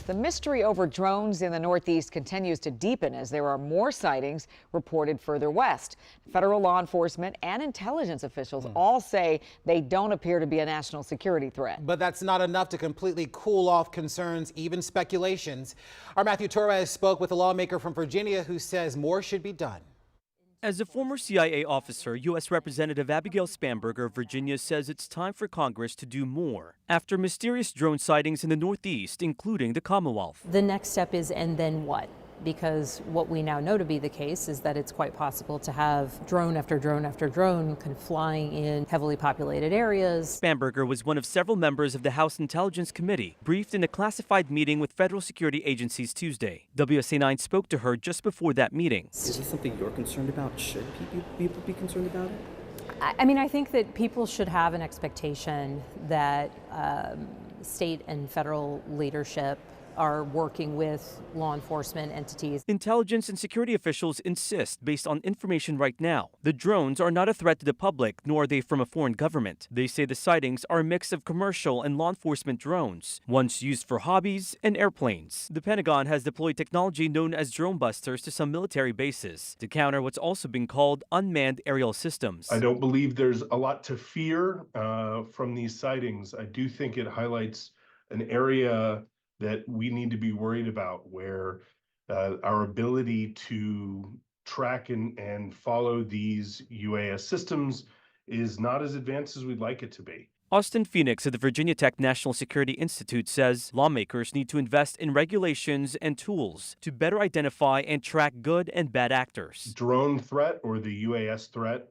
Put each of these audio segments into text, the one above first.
The mystery over drones in the Northeast continues to deepen as there are more sightings reported further west. Federal law enforcement and intelligence officials all say they don't appear to be a national security threat. But that's not enough to completely cool off concerns, even speculations. Our Matthew Torres spoke with a lawmaker from Virginia who says more should be done. As a former CIA officer, U.S. Representative Abigail Spanberger of Virginia says it's time for Congress to do more after mysterious drone sightings in the Northeast, including the Commonwealth. The next step is, and then what? Because what we now know to be the case is that it's quite possible to have drone after drone after drone kind of flying in heavily populated areas. Spanberger was one of several members of the House Intelligence Committee, briefed in a classified meeting with federal security agencies Tuesday. WSA9 spoke to her just before that meeting. Is this something you're concerned about? Should people be concerned about it? I mean, I think that people should have an expectation that state and federal leadership are working with law enforcement entities. Intelligence and security officials insist, based on information right now, the drones are not a threat to the public, nor are they from a foreign government. They say the sightings are a mix of commercial and law enforcement drones, ones used for hobbies and airplanes. The Pentagon has deployed technology known as drone busters to some military bases to counter what's also been called unmanned aerial systems. I don't believe there's a lot to fear from these sightings. I do think it highlights an area that we need to be worried about, where our ability to track and follow these UAS systems is not as advanced as we'd like it to be. Austin Phoenix of the Virginia Tech National Security Institute says lawmakers need to invest in regulations and tools to better identify and track good and bad actors. Drone threat, or the UAS threat,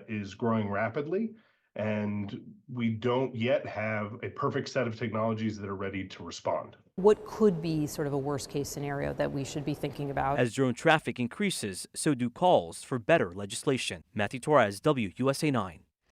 is growing rapidly, and we don't yet have a perfect set of technologies that are ready to respond. What could be sort of a worst case scenario that we should be thinking about? As drone traffic increases, so do calls for better legislation. Matthew Torres, WUSA 9.